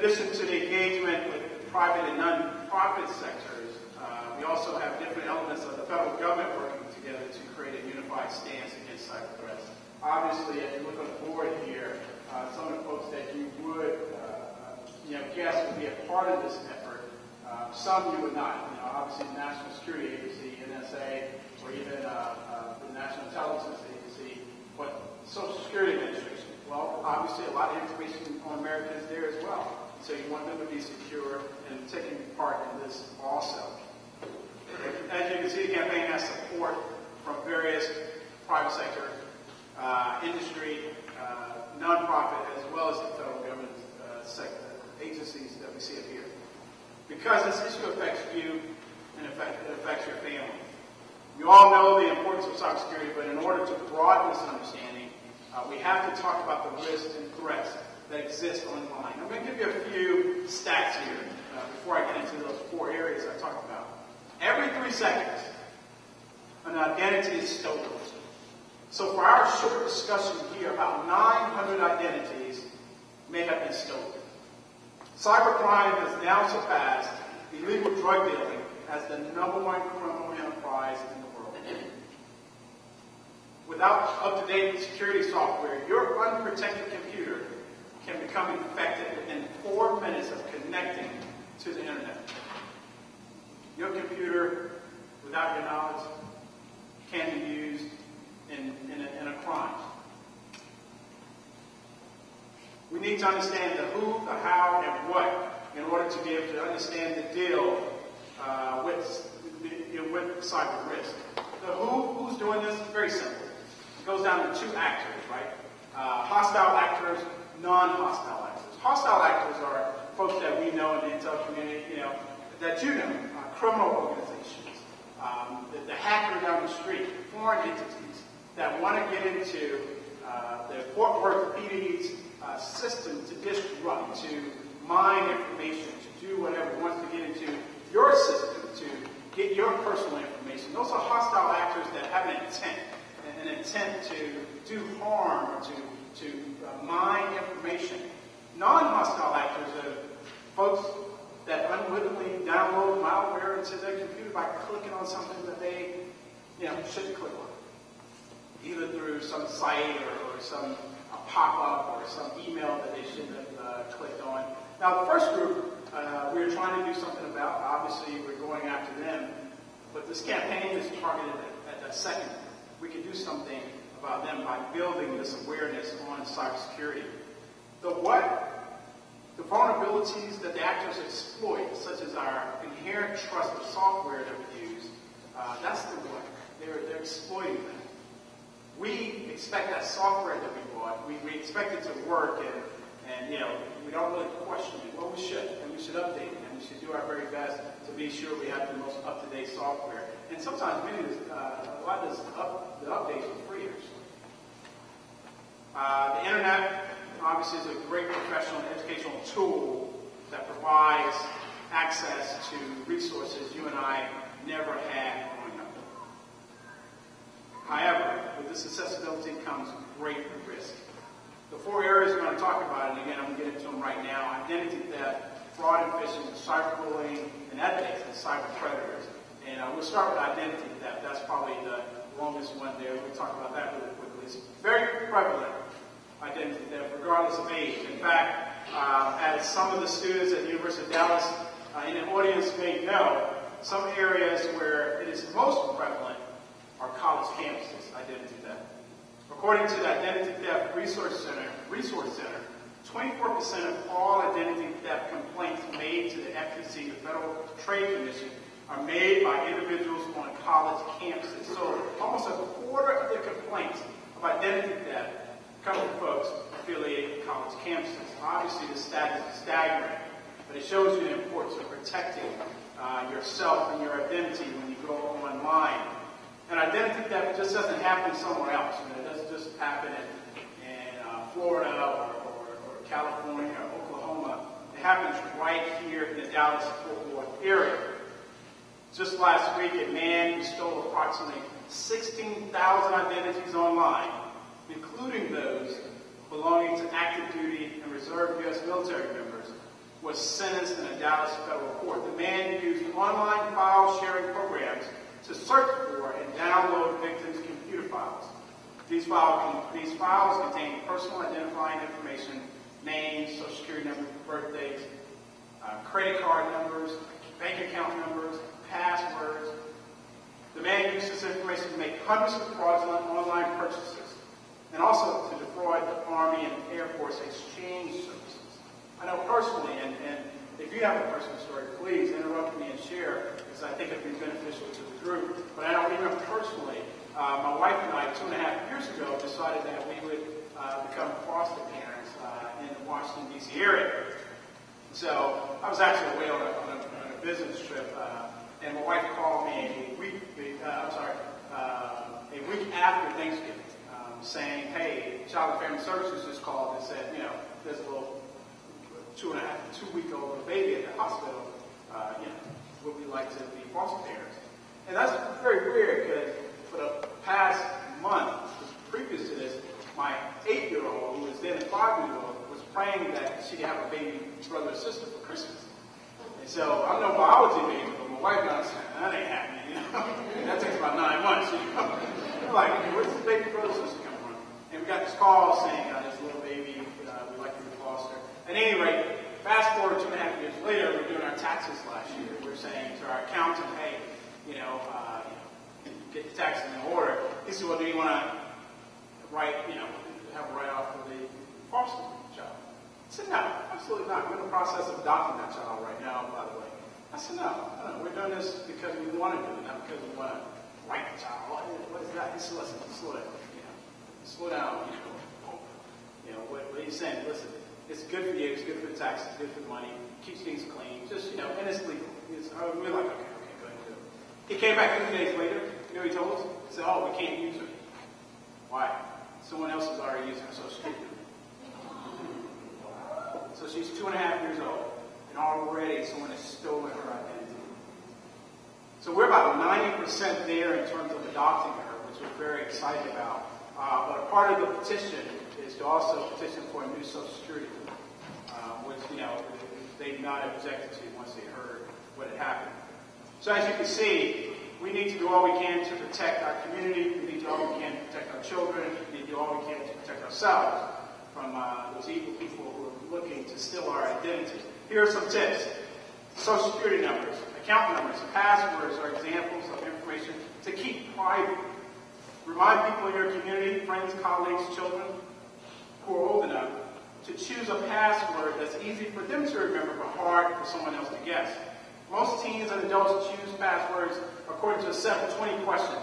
addition to the engagement with private and non-profit sectors, we also have different elements of the federal government working together to create a unified stance against cyber threats. Obviously, as you look on the board here, some of the folks that you would guess would be a part of this effort, some you would not. Obviously, the National Security Agency, NSA, or even the National Intelligence Agency, but Social Security Administration. Well, obviously, a lot of information on Americans there as well. So you want them to be secure and taking part in this also. As you can see, the campaign has support from various private sector, industry, nonprofit, as well as the federal government sector agencies that we see up here. Because this issue affects you and it affects your family. You all know the importance of cybersecurity, but in order to broaden this understanding, we have to talk about the risks and threats that exist online. I'm going to give you a few stats here before I get into those 4 areas I talked about. Every 3 seconds, an identity is stolen. So for our short discussion here, about 900 identities may have been stolen. Cybercrime has now surpassed illegal drug dealing as the #1 criminal enterprise in the world. Without up-to-date security software, your unprotected computer can become infected within 4 minutes of connecting to the internet. Your computer, without your knowledge, can be used in a crime. We need to understand the who, the how, and what in order to be able to understand the deal with cyber risk. The who's doing this is very simple. It goes down to 2 actors, right? Hostile actors, non-hostile actors. Hostile actors are folks that we know in the intel community, that you know, criminal organizations, the hacker down the street, foreign entities that want to get into the Fort Worth PD's system to disrupt, to mine information, to do whatever it wants to get into your system, to get your personal information. Those are hostile actors that have an intent to do harm or to mine information. Non-hostile actors are folks that unwittingly download malware into their computer by clicking on something that they shouldn't click on, either through some site or some pop-up or some email that they shouldn't have clicked on. Now, the first group we're trying to do something about. Obviously, we're going after them, but this campaign is targeted at that second. We can do something about them by building this awareness on cybersecurity. The what? The vulnerabilities that the actors exploit, such as our inherent trust of software that we use, that's the what. They're exploiting that. We expect that software that we bought, we expect it to work, and we don't really question it. Well, we should, and we should update it, and we should do our very best to be sure we have the most up-to-date software. And sometimes a lot of the updates are free, actually. The internet, obviously, is a great professional and educational tool that provides access to resources you and I never had growing up. However, with this accessibility comes great risk. The 4 areas we're going to talk about, and again, I'm going to get into them right now: identity theft, fraud and phishing, cyberbullying, and ethics, and cyber predators. And we'll start with identity theft. That's probably the longest one there. We'll talk about that really quickly. It's very prevalent, identity theft, regardless of age. In fact, as some of the students at the University of Dallas in the audience may know, some areas where it is most prevalent are college campuses, identity theft. According to the Identity Theft Resource Center, 24% of all identity theft complaints made to the FTC, the Federal Trade Commission, are made by individuals on college campuses. So almost a quarter of the complaints of identity theft come from folks affiliated with college campuses. Obviously, the stat is staggering, but it shows you the importance of protecting yourself and your identity when you go online. And identity theft just doesn't happen somewhere else. It doesn't just happen in Florida or California or Oklahoma. It happens right here in the Dallas-Fort Worth area. Just last week, a man who stole approximately 16,000 identities online, including those belonging to active duty and reserve U.S. military members, Dallas federal court. The man used online file sharing programs to search for and download victims' computer files. These files contain personal identifying information, names, social security numbers, birthdays, credit card numbers, bank account numbers, passwords. The man used this information to make hundreds of fraudulent online purchases and also to defraud the Army and Air Force exchange services. I know personally, and if you have a personal story, please interrupt me and share, because I think it would be beneficial to the group. But I know even personally, my wife and I, 2.5 years ago, decided that we would become foster parents in the Washington, D.C. area. So I was actually away on a business trip, and my wife called me a week after Thanksgiving, saying, "Hey, Child and Family Services just called and said, there's a little 2-week-old baby at the hospital. Would we like to be foster parents?" And that's very weird, because for the past month, previous to this, my 8-year-old, who was then a 5-year-old, was praying that she'd have a baby brother or sister for Christmas. And so I'm no biology major, but my wife got said, "That ain't happening, And that takes about 9 months, We're like, where's this baby brother or sister coming from? And we got this call saying, "This little baby, we'd like you to foster." At any rate, fast forward 2.5 years later, we're doing our taxes last year. We're saying to our accountant, "Hey, get the taxes in order." He said, "Well, do you want to have a write-off for the foster child?" I said, "No, absolutely not. We're in the process of adopting that child right now, by the way." I said, no, we're doing this because we want to do it, not because we want to write the child. What is that?" He said, "Listen, slow down. Slow down. What are you saying? Listen, it's good for you. It's good for the taxes. It's good for the money. Keeps things clean. Just, and it's legal." We're like, okay, go ahead and do it. He came back 2 days later. You know what he told us? He said, "Oh, we can't use her." Why? Someone else is already using her Social Security. So she's 2.5 years old, and already someone has stolen her identity. So we're about 90% there in terms of adopting her, which we're very excited about. But a part of the petition is to also petition for a new Social Security, which, they've not objected to once they heard what had happened. So as you can see, we need to do all we can to protect our community. We need to do all we can to protect our children. We need to do all we can to protect ourselves from those evil people who are looking to steal our identity. Here are some tips. Social Security numbers, account numbers, passwords are examples of information to keep private. Remind people in your community, friends, colleagues, children who are old enough to choose a password that's easy for them to remember but hard for someone else to guess. Most teens and adults choose passwords according to a set of 20 questions.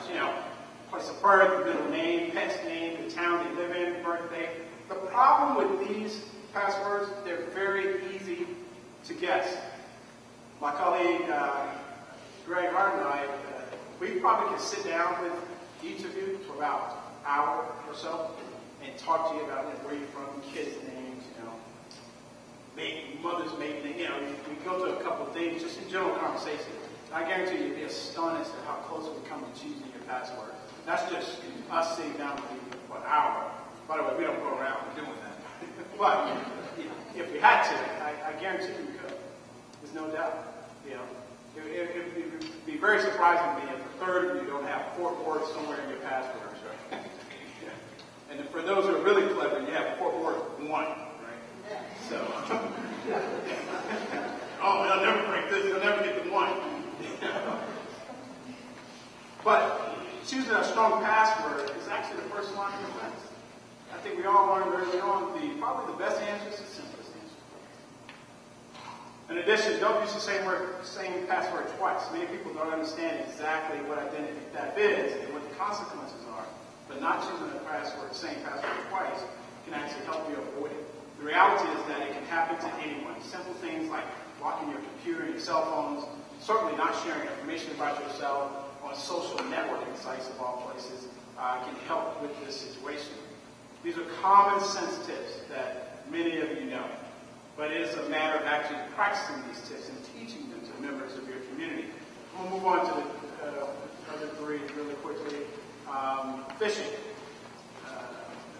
Place of birth, middle name, pet's name, the town they live in, birthday. The problem with these passwords, they're very easy to guess. My colleague Greg Hart and I, we probably can sit down with each of you for about an hour or so and talk to you about where you're from, kids' names, mother's maiden name. We go to a couple of things, just in general conversation. I guarantee you'd be astonished at how close we come to choosing your password. That's just us sitting down with you for an hour. By the way, we don't go around doing that. But if we had to, I guarantee we could. There's no doubt. It would be very surprising to me if a third of you don't have 4 words somewhere in your passwords, right? And for those who are really clever, you have 4 words, 1, right? So, they'll never break this. They'll never get the 1. But choosing a strong password is actually the first line of defense. I think we all learned early on probably the best answer is the simplest answer. In addition, don't use the same password twice. Many people don't understand exactly what identity theft is and what the consequences are. But not choosing the same password twice can actually help you avoid it. The reality is that it can happen to anyone. Simple things like locking your computer and your cell phones, certainly not sharing information about yourself on social networking sites of all places can help with this situation. These are common sense tips that many of you know, but it is a matter of actually practicing these tips and teaching them to members of your community. We'll move on to the other 3 really quickly. Phishing.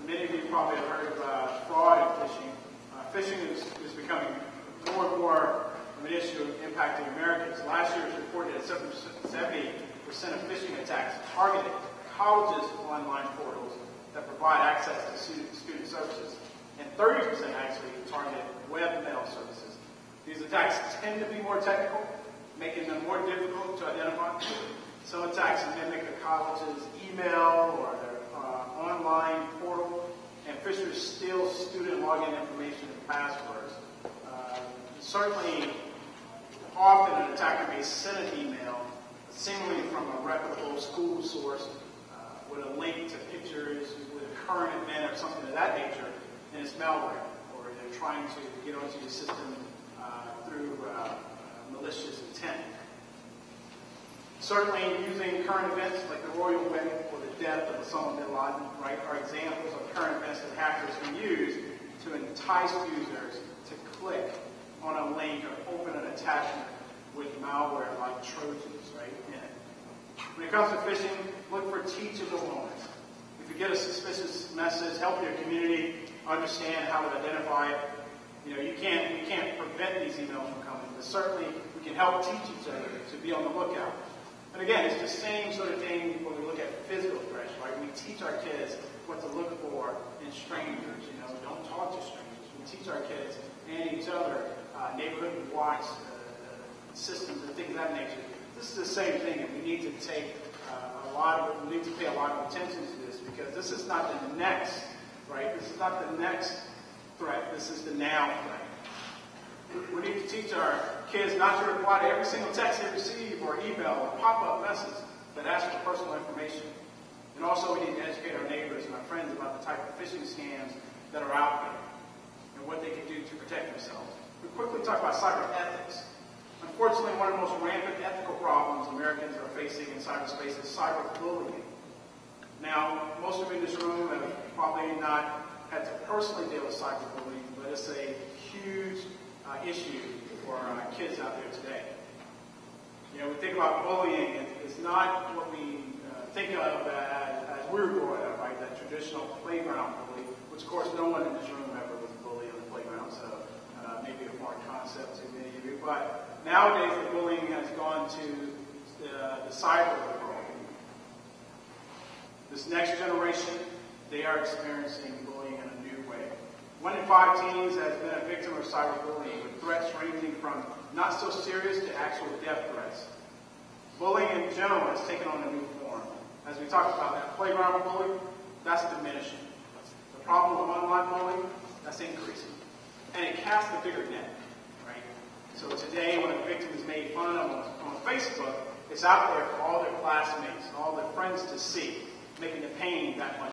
Many of you probably have heard of fraud and phishing. Phishing is becoming more and more of an issue 70% of phishing attacks targeted colleges' online portals that provide access to student services, and 30% actually target web-mail services. These attacks tend to be more technical, making them more difficult to identify. Some attacks mimic a college's email or their online portal, and phishers steal student login information and passwords. Certainly, often an attacker may send an email, seemingly from a reputable school source, with a link to pictures, with a current event or something of that nature, and it's malware, or they're trying to get onto your system through malicious intent. Certainly, using current events like the royal wedding or the death of Osama bin Laden, right, are examples of current events that hackers can use to entice users to click on a link or open an attachment with malware like Trojans, right, in it. When it comes to phishing, look for teachable moments. If you get a suspicious message, help your community understand how to identify it. You know, we can't prevent these emails from coming, but certainly we can help teach each other to be on the lookout. And again, it's the same sort of thing when we look at physical threats, right? We teach our kids what to look for in strangers. You know, don't talk to strangers. We teach our kids and each other neighborhood watch systems and things of that nature. This is the same thing, and we need to take we need to pay a lot of attention to this, because this is not the next, right? This is not the next threat. This is the now threat. We need to teach our kids not to reply to every single text they receive or email or pop-up message that asks for personal information. And also we need to educate our neighbors and our friends about the type of phishing scams that are out there and what they can do to protect themselves. We quickly talk about cyber ethics. Unfortunately, one of the most rampant ethical problems Americans are facing in cyberspace is cyberbullying. Now, most of you in this room have probably not had to personally deal with cyberbullying, but it's a huge issue for kids out there today. You know, we think about bullying, it's not what we think of as we're growing up, right? That traditional playground bully, which of course no one in this room ever was bullied on the playground, so maybe a foreign concept to many of you. But nowadays the bullying has gone to the cyber world. This next generation, they are experiencing bullying in a new way. 1 in 5 teens has been a victim of cyberbullying, with threats ranging from not so serious to actual death threats. Bullying in general has taken on a new form. As we talked about, that playground bullying, that's diminishing. The problem of online bullying, that's increasing. And it casts a bigger net, right? So today, when a victim is made fun of on Facebook, it's out there for all their classmates, all their friends to see, making the pain that much